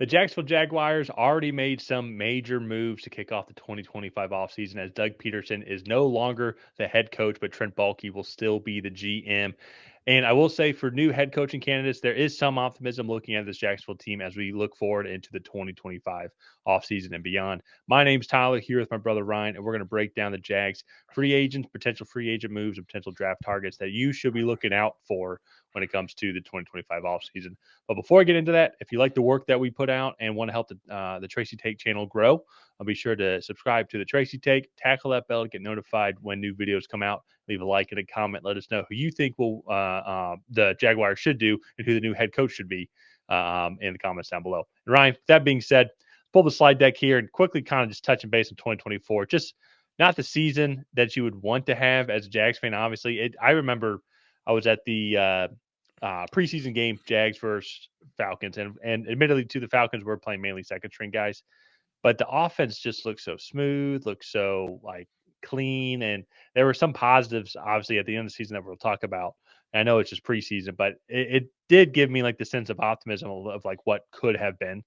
The Jacksonville Jaguars already made some major moves to kick off the 2025 offseason as Doug Peterson is no longer the head coach, but Trent Baalke will still be the GM. And I will say for new head coaching candidates, there is some optimism looking at this Jacksonville team as we look forward into the 2025 offseason and beyond. My name's Tyler here with my brother Ryan, and we're going to break down the Jags free agents, potential free agent moves, and potential draft targets that you should be looking out for when it comes to the 2025 offseason. But before I get into that, if you like the work that we put out and want to help the Tracy Take channel grow, I'll be sure to subscribe to the Tracy Take, tackle that bell to get notified when new videos come out. Leave a like and a comment. Let us know who you think will the Jaguars should do and who the new head coach should be in the comments down below. And Ryan, that being said, pull the slide deck here and quickly kind of just touching base on 2024. Just not the season that you would want to have as a Jags fan. Obviously, I remember I was at the preseason game, Jags versus Falcons, and admittedly, to the Falcons, we're playing mainly second string guys, but the offense just looks so smooth, looks so like clean, and there were some positives, obviously, at the end of the season that we'll talk about. And I know it's just preseason, but it did give me like the sense of optimism of like what could have been,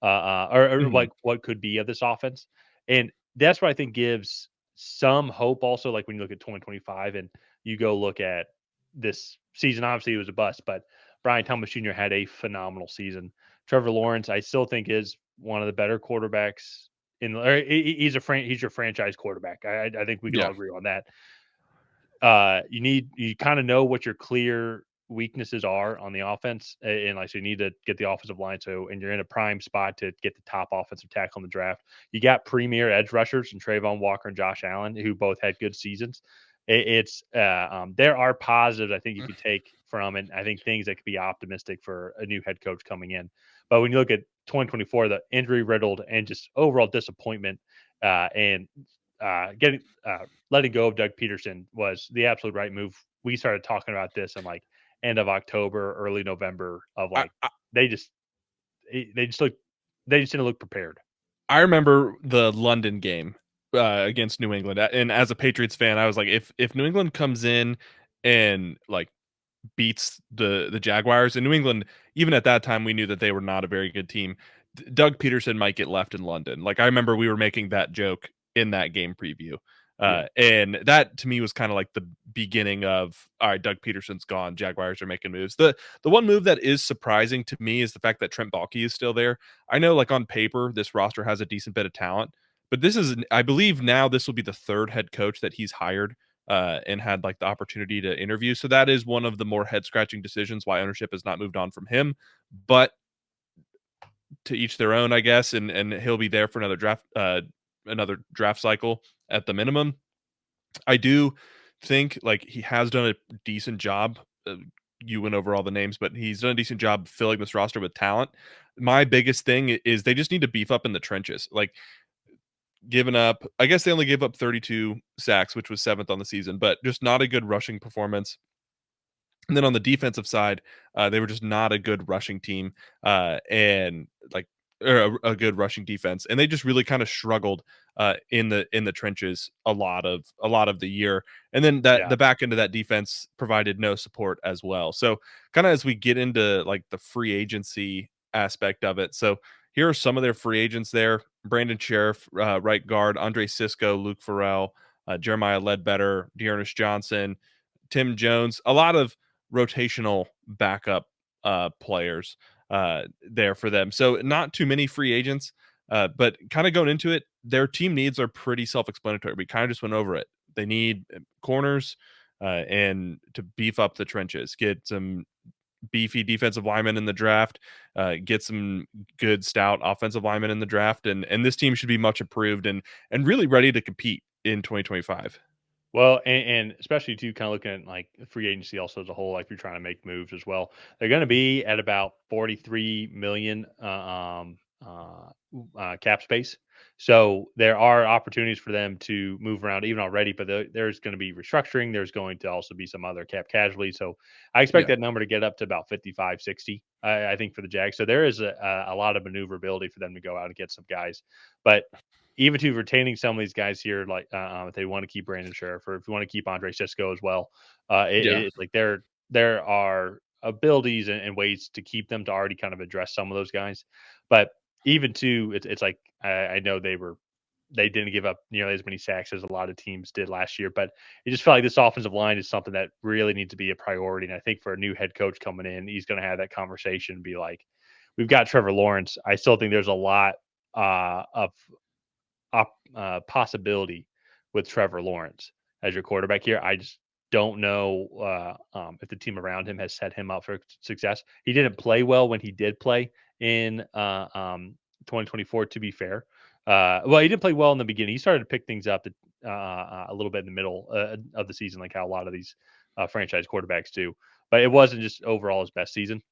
or Mhm. like what could be of this offense, and that's what I think gives some hope. Also, like when you look at 2025 and you go look at this season, obviously it was a bust, but Brian Thomas Jr. had a phenomenal season. Trevor Lawrence, I still think is one of the better quarterbacks in. Or he's your franchise quarterback. I think we could Yeah. all agree on that. You kind of know what your clear weaknesses are on the offense, and like so you need to get the offensive line. So and you're in a prime spot to get the top offensive tackle in the draft. You got premier edge rushers and Travon Walker and Josh Allen who both had good seasons. There are positives I think you could take from, and I think things that could be optimistic for a new head coach coming in. But when you look at 2024, the injury riddled and just overall disappointment, and getting letting go of Doug Peterson was the absolute right move. We started talking about this in like end of October, early November of I like I they just they just look they just didn't look prepared. I remember the London game, against New England, and as a Patriots fan, I was like, if New England comes in and, like, beats the Jaguars, and New England, even at that time, we knew that they were not a very good team. Doug Peterson might get left in London. Like, I remember we were making that joke in that game preview. Yeah, And that to me was kind of like the beginning of, all right, Doug Peterson's gone. Jaguars are making moves. The one move that is surprising to me is the fact that Trent Baalke is still there. I know, like on paper, this roster has a decent bit of talent, but this is, I believe, now this will be the third head coach that he's hired, and had like the opportunity to interview. So that is one of the more head scratching decisions why ownership has not moved on from him. But to each their own, I guess. And he'll be there for another draft cycle at the minimum. I do think like he has done a decent job. You went over all the names, but he's done a decent job filling this roster with talent. My biggest thing is they just need to beef up in the trenches. Like given up, I guess they only gave up 32 sacks, which was seventh on the season, but just not a good rushing performance. And then on the defensive side, they were just not a good rushing team, and like or a good rushing defense, and they just really kind of struggled in the trenches a lot of the year. And then that yeah. the back end of that defense provided no support as well. So kind of as we get into like the free agency aspect of it, so here are some of their free agents there: Brandon Sheriff, right guard; Andre Cisco, Luke Farrell, Jeremiah Ledbetter, Dearness Johnson, Tim Jones. A lot of rotational backup players there for them. So not too many free agents, but kind of going into it, their team needs are pretty self-explanatory. We kind of just went over it. They need corners, and to beef up the trenches, get some beefy defensive linemen in the draft, get some good stout offensive linemen in the draft, and this team should be much improved and really ready to compete in 2025. Well, and especially too, kind of looking at like free agency also as a whole, like if you're trying to make moves as well, they're going to be at about 43 million cap space. So there are opportunities for them to move around even already, but there's going to be restructuring. There's going to also be some other cap casualty. So I expect Yeah. that number to get up to about 55, 60. I think for the Jags. So there is a lot of maneuverability for them to go out and get some guys, but even to retaining some of these guys here, like if they want to keep Brandon Sheriff or if you want to keep Andre Cisco as well, Yeah. like there are abilities and ways to keep them to already kind of address some of those guys. But even too, it's like I know they didn't give up nearly as many sacks as a lot of teams did last year, but it just felt like this offensive line is something that really needs to be a priority. And I think for a new head coach coming in, he's going to have that conversation and be like, we've got Trevor Lawrence. I still think there's a lot of possibility with Trevor Lawrence as your quarterback here. I just don't know if the team around him has set him up for success. He didn't play well when he did play in 2024, to be fair. Well, he didn't play well in the beginning. He started to pick things up a little bit in the middle of the season, like how a lot of these franchise quarterbacks do. But it wasn't just overall his best season.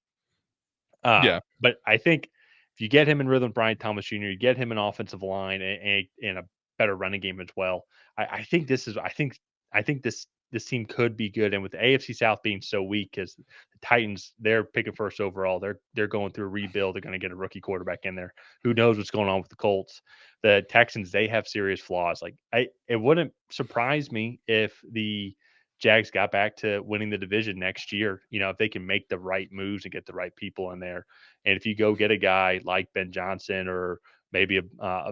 Yeah. But I think if you get him in rhythm, Brian Thomas Jr., you get him an offensive line and a better running game as well. I think this is. I think this team could be good. And with the AFC South being so weak, because the Titans they're picking first overall, they're going through a rebuild. They're going to get a rookie quarterback in there. Who knows what's going on with the Colts? The Texans they have serious flaws. Like it wouldn't surprise me if the Jags got back to winning the division next year. You know, if they can make the right moves and get the right people in there, and if you go get a guy like Ben Johnson or maybe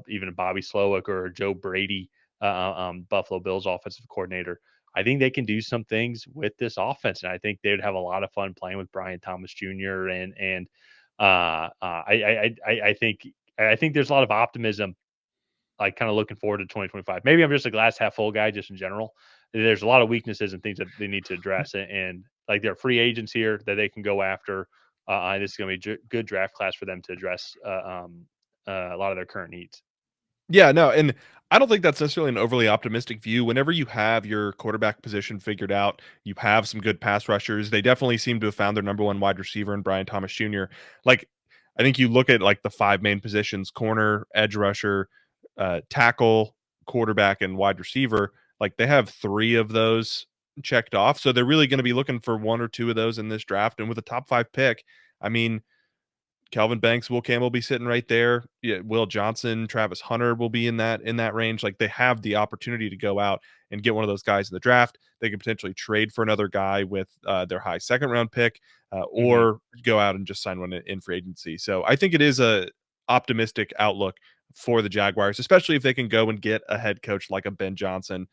even a Bobby Slowick or Joe Brady, Buffalo Bills offensive coordinator, I think they can do some things with this offense, and I think they'd have a lot of fun playing with Brian Thomas Jr. And I think there's a lot of optimism like kind of looking forward to 2025. Maybe I'm just a glass half full guy just in general. There's a lot of weaknesses and things that they need to address. And like they're free agents here that they can go after. This is going to be a good draft class for them to address a lot of their current needs. Yeah, no, and I don't think that's necessarily an overly optimistic view. Whenever you have your quarterback position figured out, you have some good pass rushers. They definitely seem to have found their number one wide receiver in Brian Thomas Jr. Like, I think you look at like the five main positions: corner, edge rusher, tackle, quarterback, and wide receiver. Like they have three of those checked off, so they're really going to be looking for one or two of those in this draft. And with a top five pick, I mean, Kelvin Banks, Will Campbell be sitting right there. Yeah, Will Johnson, Travis Hunter will be in that range. Like they have the opportunity to go out and get one of those guys in the draft. They can potentially trade for another guy with their high second round pick, Mm-hmm. or go out and just sign one in free agency. So I think it is a optimistic outlook for the Jaguars, especially if they can go and get a head coach like a Ben Johnson.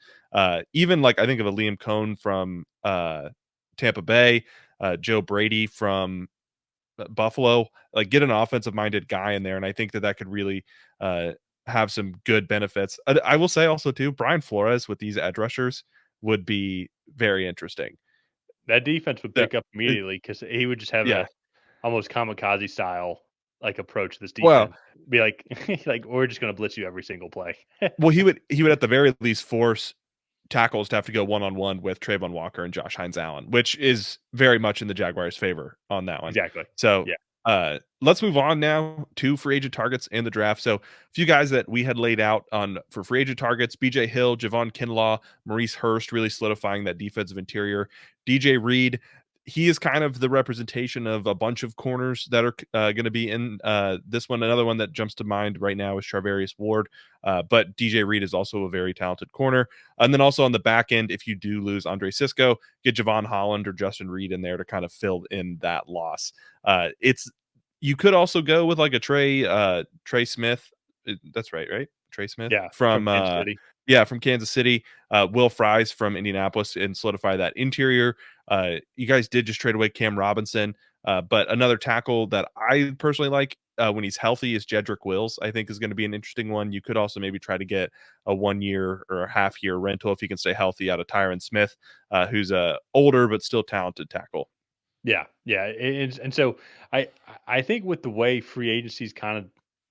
Even like I think of a Liam Cohn from Tampa Bay, Joe Brady from Buffalo, like get an offensive minded guy in there. And I think that could really have some good benefits. I will say also too, Brian Flores with these edge rushers would be very interesting. That defense would That, pick up immediately because he would just have yeah. a almost kamikaze style like approach to this Well, defense. Be like, like we're just going to blitz you every single play. he would at the very least force tackles to have to go one on one with Travon Walker and Josh Hines Allen, which is very much in the Jaguars' favor on that one. Exactly. So Yeah. let's move on now to free agent targets in the draft. So a few guys that we had laid out on for free agent targets: BJ Hill, Javon Kinlaw, Maurice Hurst, really solidifying that defensive interior. DJ Reed, he is kind of the representation of a bunch of corners that are going to be in this one. Another one that jumps to mind right now is Charvarius Ward, but DJ Reed is also a very talented corner. And then also on the back end, if you do lose Andre Cisco, get Javon Holland or Justin Reed in there to kind of fill in that loss. It's You could also go with like a Trey Smith. That's right? Trey Smith Yeah. From from Kansas City. from Kansas City. Will Fries from Indianapolis and solidify that interior. You guys did just trade away Cam Robinson, but another tackle that I personally like when he's healthy is Jedrick Wills. I think is going to be an interesting one. You could also maybe try to get a 1 year or a half year rental if he can stay healthy out of Tyron Smith, who's a older but still talented tackle. Yeah, yeah, and so I think with the way free agency's kind of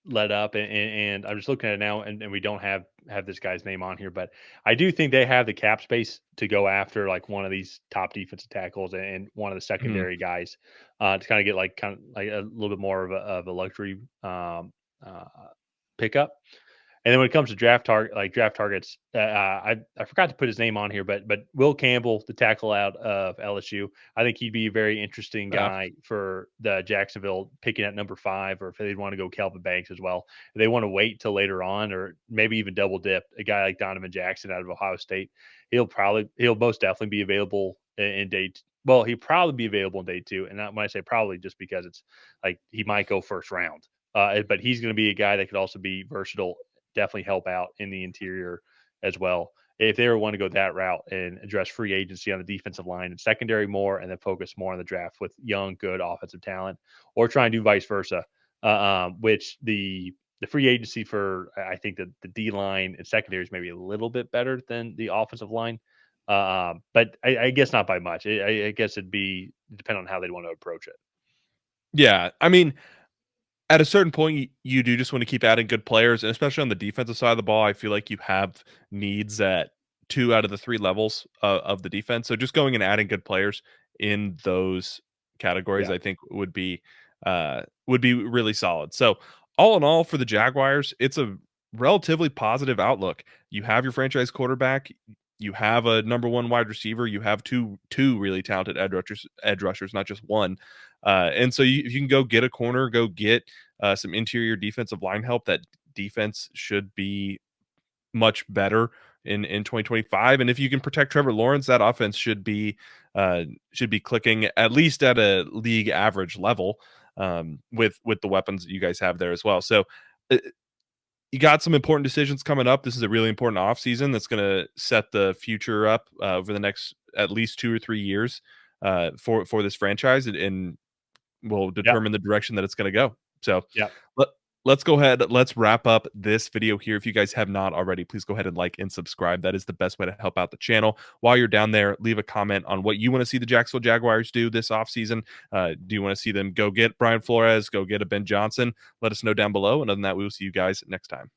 let up, and I'm just looking at it now, and we don't have this guy's name on here, but I do think they have the cap space to go after like one of these top defensive tackles and one of the Mhm. secondary guys to kind of get like kind of like a little bit more of a luxury uh, pickup. And then when it comes to draft targets, I forgot to put his name on here, but Will Campbell, the tackle out of LSU, I think he'd be a very interesting Yeah. guy for the Jacksonville picking at number 5, or if they want to go Calvin Banks as well. If they want to wait till later on, or maybe even double dip a guy like Donovan Jackson out of Ohio State. He'll most definitely be available in Well, he'd probably be available in day 2, and when I say probably, just because it's like he might go first round. But he's going to be a guy that could also be versatile, definitely help out in the interior as well. If they ever want to go that route and address free agency on the defensive line and secondary more, and then focus more on the draft with young, good offensive talent, or try and do vice versa, which the free agency for I think that the D line and secondary is maybe a little bit better than the offensive line. But I guess not by much. I guess it'd be depend on how they'd want to approach it. Yeah, I mean, at a certain point, you do just want to keep adding good players, and especially on the defensive side of the ball, I feel like you have needs at 2 out of the 3 levels of the defense. So just going and adding good players in those categories, Yeah, I think would be really solid. So all in all, for the Jaguars, it's a relatively positive outlook. You have your franchise quarterback, you have a number 1 wide receiver, you have two really talented edge rushers, not just one. And so if you can go get a corner, go get some interior defensive line help. That defense should be much better in 2025. And if you can protect Trevor Lawrence, that offense should be clicking at least at a league average level with the weapons that you guys have there as well. So uh, you got some important decisions coming up. This is a really important offseason that's going to set the future up over the next at least 2 or 3 years for this franchise, and will yeah, determine the direction that it's going to go. So yeah. let, let's go ahead. Let's wrap up this video here. If you guys have not already, please go ahead and like and subscribe. That is the best way to help out the channel. While you're down there, leave a comment on what you want to see the Jacksonville Jaguars do this offseason. Do you want to see them go get Brian Flores, go get a Ben Johnson? Let us know down below. And other than that, we will see you guys next time.